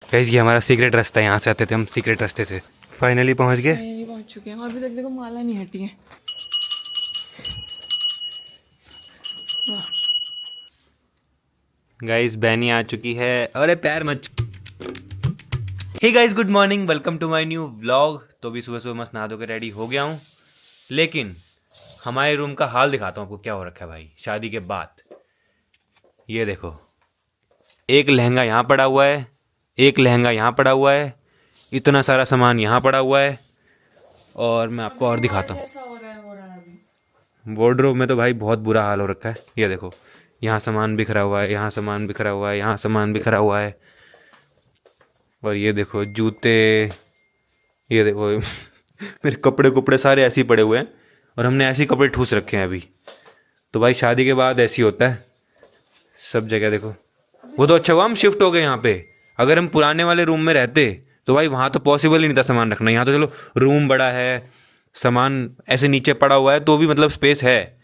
Guys ये हमारा secret रास्ता है, यहाँ से आते थे हम सीक्रेट रास्ते से। फाइनली पहुँच गए। फाइनली पहुंच चुके हैं। अभी तक देखो माला नहीं हटी है। गाइस बैनी आ चुकी है। अरे पैर मत। Hey guys good morning, welcome to my new vlog. तो अभी सुबह सुबह मस्त नहा धो के रेडी हो गया हूँ, लेकिन हमारे रूम का हाल दिखाता हूँ आपको क्या हो रखा है भाई शादी के बाद। ये देखो, एक लहंगा यहाँ पड़ा हुआ है, एक लहंगा यहाँ पड़ा हुआ है, इतना सारा सामान यहाँ पड़ा हुआ है। और मैं आपको और दिखाता हूँ, वार्डरोब में तो भाई बहुत बुरा हाल हो रखा है। ये देखो, यहाँ सामान बिखरा हुआ है, यहाँ सामान बिखरा हुआ है, यहाँ सामान बिखरा हुआ है। और ये देखो जूते, ये देखो मेरे कपड़े कुपड़े सारे ऐसे ही पड़े हुए हैं, और हमने ऐसे ही कपड़े ठूस रखे हैं अभी। तो भाई शादी के बाद ऐसे ही होता है सब जगह। देखो वो तो अच्छा हुआ हम शिफ्ट हो गए यहाँ पे। अगर हम पुराने वाले रूम में रहते तो भाई वहाँ तो पॉसिबल ही नहीं था सामान रखना। यहाँ तो चलो रूम बड़ा है, सामान ऐसे नीचे पड़ा हुआ है तो भी मतलब स्पेस है।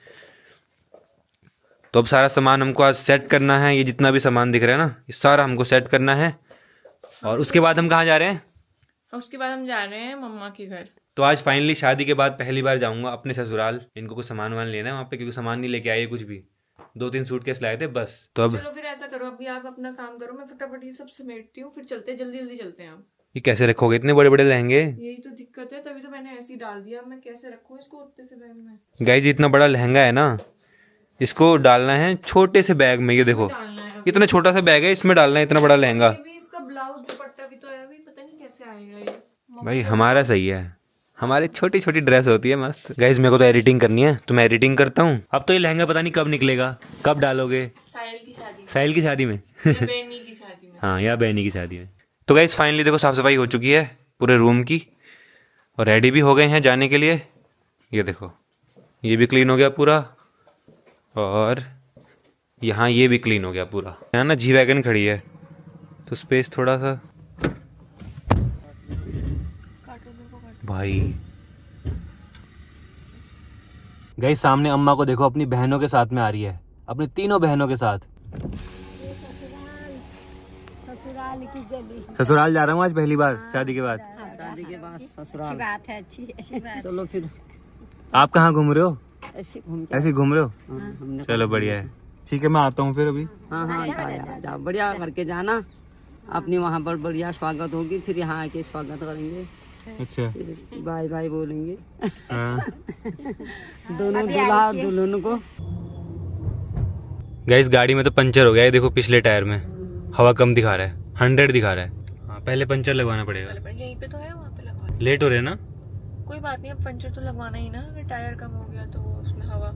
तो अब सारा सामान हमको आज सेट करना है। ये जितना भी सामान दिख रहा है ना, ये सारा हमको सेट करना है। और उसके बाद हम कहाँ जा रहे हैं? उसके बाद हम जा रहे हैं मम्मा के घर। तो आज फाइनली शादी के बाद पहली बार जाऊंगा अपने ससुराल। इनको कुछ सामान वामान लेना है वहाँ पे, क्योंकि सामान नहीं लेके आए कुछ भी। 2-3 सूटकेस लाए थे बस। तो अब चलो फिर ऐसा करो, अभी आप अपना काम करो, मैं फटाफट ये सब समेटती हूँ, फिर चलते हैं, जल्दी जल्दी चलते हैं। आप ये कैसे रखोगे इतने बड़े बड़े लहंगे? यही तो दिक्कत है, तभी तो मैंने ऐसे ही डाल दिया। मैं कैसे रखूँ इसको उतने से बैग में? गाइस इतना बड़ा लहंगा है ना, इसको डालना है छोटे से बैग में। ये देखो डालना है इतना छोटा सा बैग है, इसमें डालना है इतना बड़ा लहंगा। भी। इसका ब्लाउज दुपट्टा भी तो आया, भी पता नहीं कैसे आएगा ये। भाई हमारा सही है, हमारी छोटी छोटी ड्रेस होती है मस्त। गाइस मेरे को तो एडिटिंग करनी है, तो मैं एडिटिंग करता हूँ। अब तो ये लहंगा पता नहीं कब निकलेगा, कब डालोगे? साहिल की शादी में, साहिल की शादी में या बेनी की शादी में। हाँ, या बहनी की शादी में। तो गाइस फाइनली देखो साफ सफाई हो चुकी है पूरे रूम की, और रेडी भी हो गए हैं जाने के लिए। ये देखो ये भी क्लीन हो गया पूरा, और यहाँ ये भी क्लीन हो गया पूरा। यहाँ ना जी वैगन खड़ी है तो स्पेस थोड़ा सा भाई। गाइस सामने अम्मा को देखो, अपनी बहनों के साथ में आ रही है, अपनी तीनों बहनों के साथ। ससुराल जा रहा हूँ आज पहली बार शादी के बाद। शादी के बाद ससुराल। अच्छी बात है, अच्छी बात। चलो फिर आप कहाँ घूम रहे हो? ऐसे घूम ऐसे ही घूम रहे हो? हमने चलो बढ़िया है, ठीक है मैं आता हूँ फिर अभी। हाँ हाँ जाओ बढ़िया करके जाना। अपनी वहाँ पर बढ़िया स्वागत होगी, फिर यहाँ आके स्वागत करेंगे, अच्छा फिर बाय बाय बोलेंगे हाँ। दोनों दूल्हा और दुल्हन को। गाइस गाड़ी में तो पंचर हो गया है, देखो पिछले टायर में हवा कम दिखा रहा है, 100 दिखा रहा है। हाँ पहले पंचर लगवाना पड़ेगा। यहीं पे तो है, वहाँ पे लगवा। लेट हो रहे हैं ना? कोई बात नहीं, अब पंचर तो लगवाना ही ना। अगर टायर कम हो गया तो उसमें हवा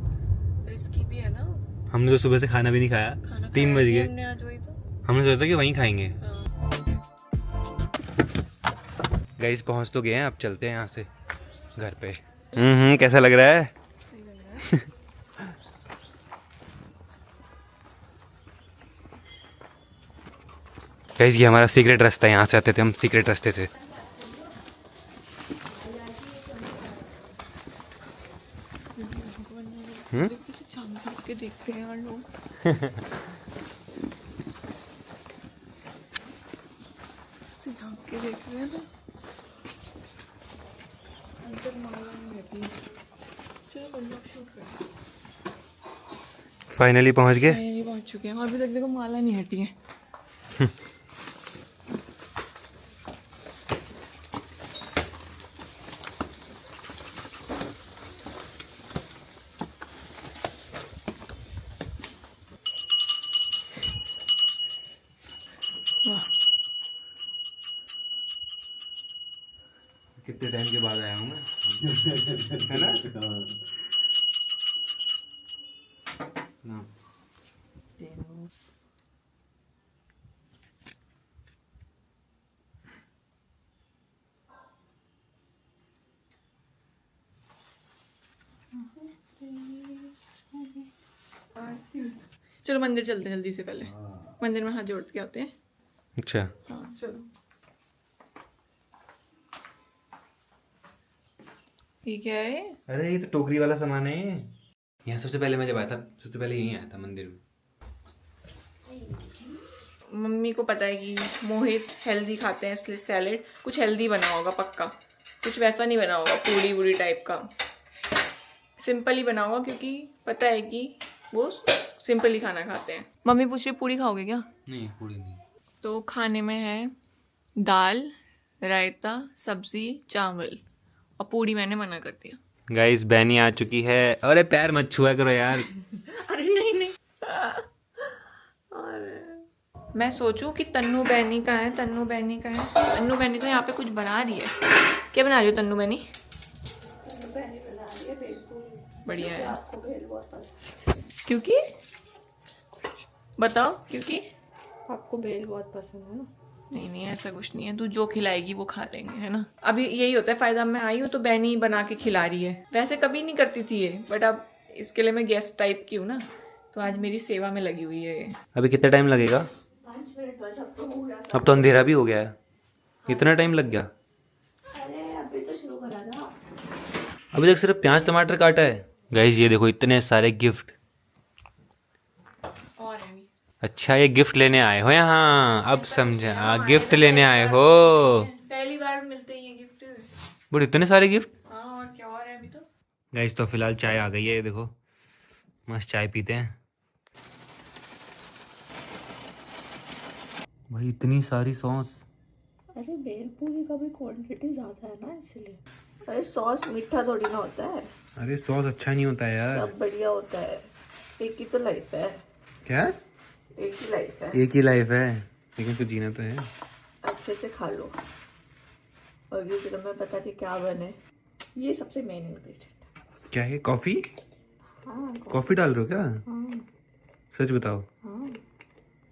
रिस्की भी है ना। हमने तो सुबह से खाना भी नहीं खाया, खाना 3 बज गए। हमने आज, वही तो। हमने सोचा कि वहीं खाएंगे। हाँ। गाइस पहुंच तो गए हैं, अब चलते हैं यहाँ से घर पे। कैसा लग रहा है? सही लग रहा है। गाइस ये हमारा सीक्रेट रास्ता है, यहाँ से आते थे हम सीक्रेट रास्ते से। किसी झांक झांक के देखते हैं यार लोग। ऐसे झांक के देख रहे हैं ना। अंदर माला नहीं रहती है। चलो बंदा शूट कर। फाइनली पहुंच गए। फाइनली पहुंच चुके हैं। अभी तक देखो माला नहीं हटी है। कितने टाइम के बाद आया हूँ मैं है ना? ना। चलो मंदिर चलते हैं जल्दी से, पहले मंदिर में हाथ जोड़ के आते हैं। अच्छा हाँ चलो। ये क्या है? अरे ये तो टोकरी वाला सामान है। यहाँ सबसे पहले मैं जब आया था, सबसे पहले यहीं आया था मंदिर में। मम्मी को पता है कि मोहित हेल्दी खाते हैं, इसलिए सैलेड कुछ हेल्दी बना होगा पक्का, कुछ वैसा नहीं बना होगा पूरी वूरी टाइप का, सिंपल ही बना होगा क्योंकि पता है कि वो सिंपल ही खाना खाते हैं। मम्मी पूछ रही पूरी खाओगे क्या? नहीं पूरी नहीं। तो खाने में है दाल, रायता, सब्जी, चावल और पूरी मैंने मना कर दिया। गाइस बैनी आ चुकी है। अरे पैर मत छुआ करो यार। अरे नहीं मैं सोचूं कि तन्नू बैनी का है, तन्नू बैनी का है। तन्नू बैनी तो यहाँ पे कुछ बना रही है। क्या बना रही हो तन्नू बैनी? बढ़िया है। क्योंकि बताओ क्योंकि आपको भेल बहुत पसंद है ना? नहीं ऐसा कुछ नहीं है, तू जो खिलाएगी वो खा लेंगे, है ना। अभी यही होता है फायदा, मैं आई हूँ तो बैनी बना के खिला रही है। वैसे कभी नहीं करती थी ये, बट अब इसके लिए मैं गेस्ट टाइप की हूँ ना, तो आज मेरी सेवा में लगी हुई है। अभी कितना टाइम लगेगा? 5 मिनट बस, अब तो हो गया। अब तो अंधेरा भी हो गया है। इतना टाइम लग गया? अरे अभी तो शुरू करा था। अभी तक सिर्फ प्याज टमाटर काटा है। गाइस ये देखो इतने सारे गिफ्ट। और है भी। अच्छा ये गिफ्ट लेने आए हो यहाँ, अब समझा, गिफ्ट लेने आए हो। पहली बार मिलते हैं ये गिफ्ट। बट इतने सारे गिफ्ट। हाँ और क्या, और है अभी तो। गाइस तो फिलहाल चाय आ गई है, ये देखो मस्त चाय पीते हैं। भाई इतनी सारी सॉस। अरे भेलपूरी का भी क्वांटिटी ज्यादा है ना, इसलिए। अरे सॉस मीठा थोड़ी ना होता है, अरे सॉस अच्छा नहीं होता है यार। सब बढ़िया होता है। एक ही तो लाइफ है। क्या? एक ही लाइफ है, एक ही लाइफ है, लेकिन तो जीना तो है। अच्छे से खा लो। और ये फिर मैं बता दी क्या बने, ये सबसे मेन इंग्रेडिएंट। क्या है? कॉफी? हाँ कॉफी डाल रहे हो क्या? हाँ सच बताओ। हाँ,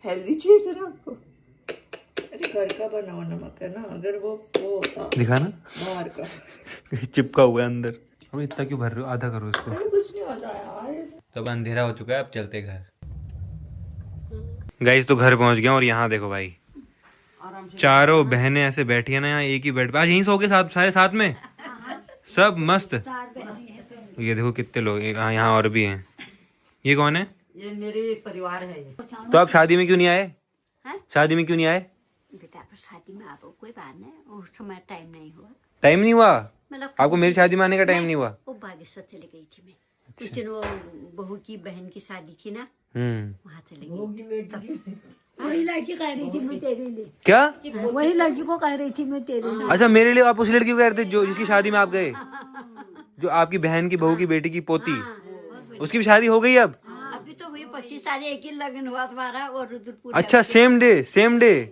हेल्दी चीज है ना आपको। अरे घर का बना हुआ नमक है ना, अगर वो होता दिखा ना बाहर का। चिपका हुआ है अंदर। अब इतना क्यों भर रहे हो? आधा करो इसको। अरे कुछ नहीं होता यार। तब अंधेरा हो चुका है, अब चलते घर। गाइस तो घर पहुंच गया और यहाँ देखो भाई चारों बहनें ऐसे बैठी है ना यहाँ एक ही बेड पे। आज यहीं सो के साथ सारे साथ में सब मस्त। ये देखो कितने लोग यहाँ और भी हैं। ये कौन है? ये मेरे परिवार है ये। तो आप शादी में क्यों नहीं आए? हैं? शादी में क्यों नहीं आए? बेटा पर शादी में आपको कोई बात नहीं, उस समय टाइम नहीं हुआ। टाइम नहीं हुआ? मतलब आपको मेरी शादी में आने का टाइम नहीं हुआ? वो बागेश्वर चली गई थी मैं। कुछ दिन वो बहू की बहन की शादी थी ना, वहाँ चली गई। वही लड़की कह रही थी मैं तेरे लिए। क्या? वही लड़की को कह रही थी मैं तेरे लिए। अच्छा मेरे लिए आप उस लड़की को कह रहे थे जो जिसकी शादी में आप गए? जो आपकी बहन की बहू की बेटी की पोती, उसकी भी शादी हो गई अब? अभी तो हुई 25 साल, एक ही लगन हुआ तुम्हारा और रुद्रपुर। अच्छा सेम डे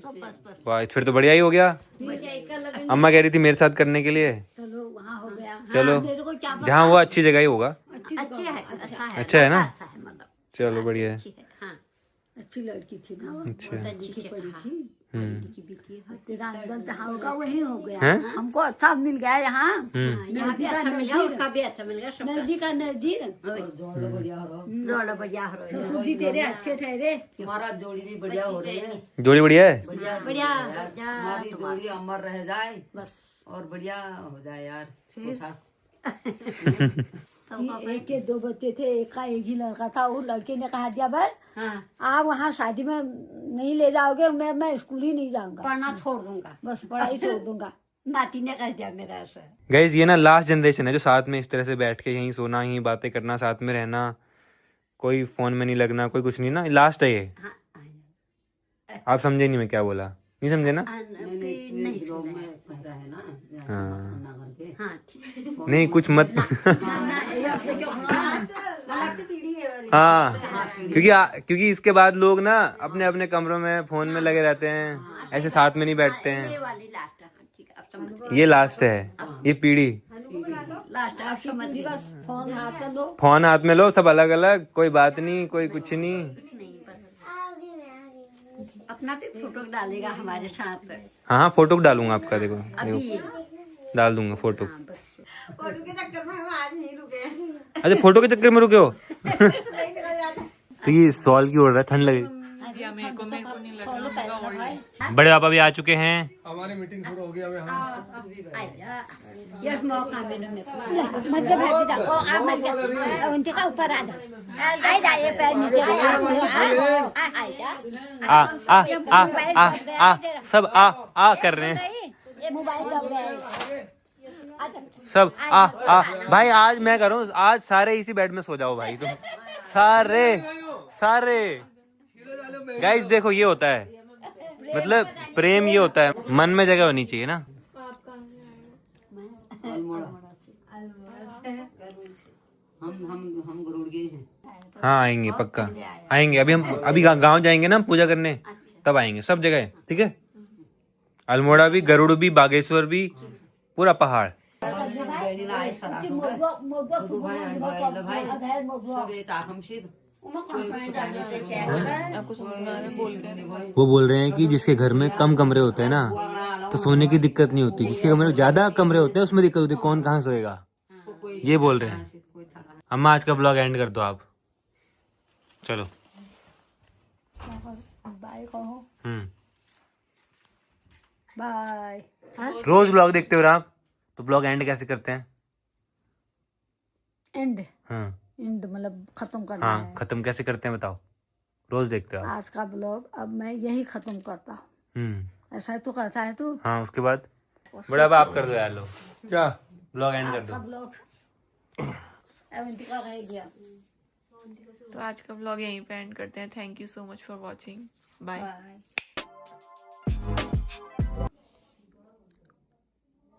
बस वाह फिर तो बढ़िया ही हो गया। एक का लगन। अम्मा कह रही थी मेरे साथ करने के लिए। चलो वहाँ हो गया। चलो मेरे को क्या पता। जहाँ वो अच्छी जगह ही होगा। अच्छी है, अच्छा है, अच्छा है ना? अच्छा है, मतलब चलो बढ़िया है। अच्छी है। हाँ अच्छी लड़की थी ना, अच्छा अच्छी पड़ी थी। की बेटी है। तेरा अंदर होगा वही हो गया। हैं? हमको अच्छा मिल गया यहाँ। यहाँ भी अच्छा मिल गया, उसका भी अच्छा मिल गया, सबका। नजदीक का नजदीक। जोड़ बढ़िया हो रहा। जोड़ा बढ़िया हो रहा है। ससुर जी तेरे अच्छे ठहरे। तुम्हारा जोड़ी भी बढ़िया हो रही है। जोड़ी बढ़िया है। बढ़िया बढ़िया हमारी जोड़ी अमर रह जाए बस। और बढ़िया हो जाए यार। एक के 2 बच्चे थे, एक का एक ही लड़का था। वो लड़के ने कहा दिया भाई हाँ, आप वहाँ शादी में नहीं ले जाओगे, मैं स्कूल ही नहीं जाऊंगा, पढ़ना छोड़ दूंगा। बस पढ़ाई छोड़ दूंगा। नाती ने कह दिया मेरा ऐसा। गाइज ये ना लास्ट जनरेशन है जो साथ में इस तरह से बैठ के यहीं सोना, यहीं बातें करना, साथ में रहना, कोई फोन में नहीं लगना, कोई कुछ नहीं ना। लास्ट है ये। हाँ, आप समझे नहीं मैं क्या बोला? नहीं समझे ना? नहीं सुना है। है ना हाँ ना करके। हाँ ठीक। नहीं कुछ मत हाँ क्योंकि इसके बाद लोग ना अपने अपने कमरों में फोन में लगे रहते हैं, ऐसे साथ में नहीं बैठते ये हैं। वाली लास्ट है, ठीक है, अब समझ ये लास्ट है, ये पीढ़ी। लास्ट है, अब समझ गई। बस फोन हाथ में लो। फोन हाथ में लो, सब अलग अलग, कोई बात नहीं, कोई कुछ नहीं। नहीं बस अपना भी फोटो डालेगा हमारे साथ। हाँ हाँ फोटो डालूंगा आपका, देखो अभी देखो डाल दूंगा फोटो। हाँ बस। फोटो के चक्कर में हम आज नहीं रुके। अच्छा फोटो के चक्कर में रुके हो? तो ये सॉल की ओढ़ रहा है, ठंड लगे। दिया मेरे को नहीं लग रहा होगा। बड़े पापा भी आ चुके हैं। यस मौका मैंने मत के बैठ जा ओ आ मत के उनके का ऊपर आ जा आई जा ये पैर नीचे आ सब आ कर रहे हैं ये मोबाइल दब गया है सब भाई आज मैं करूँ, आज सारे इसी बेड में सो जाओ भाई तुम सारे गाइस। देखो ये होता है, मतलब प्रेम ये होता है, मन में जगह होनी चाहिए ना। हम गरुड़ गए हैं। हाँ आएंगे पक्का आएंगे। अभी गांव जाएंगे ना पूजा करने, तब आएंगे सब जगह। ठीक है, अल्मोड़ा भी, गरुड़ भी, बागेश्वर भी, पूरा पहाड़। वो बोल रहे हैं कि जिसके घर में कम कमरे होते हैं ना तो सोने की दिक्कत नहीं होती, जिसके घर में ज्यादा कमरे होते हैं उसमें दिक्कत होती है, कौन कहाँ सोएगा, ये बोल रहे हैं। अम्मा आज का ब्लॉग एंड कर दो आप, चलो। बाय कहो बाय। रोज ब्लॉग देखते हो आप, तो ब्लॉग एंड कैसे करते हैं? एंड हाँ एंड मतलब खत्म करना हाँ, है। खत्म कैसे करते हैं बताओ, रोज देखते हो आप। आज का ब्लॉग अब मैं यही खत्म करता हूँ। ऐसा तो करता है तू। हाँ उसके बाद बड़ा आप कर दो यार, लो क्या ब्लॉग एंड कर दो। ब्लॉग रह गया। तो आज का व्लॉग यहीं पे एंड करते हैं। Thank you so much for watching. Bye.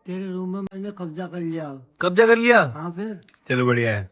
तेरे रूम में मैंने कब्जा कर लिया। कब्जा कर लिया? हाँ फिर चलो बढ़िया है।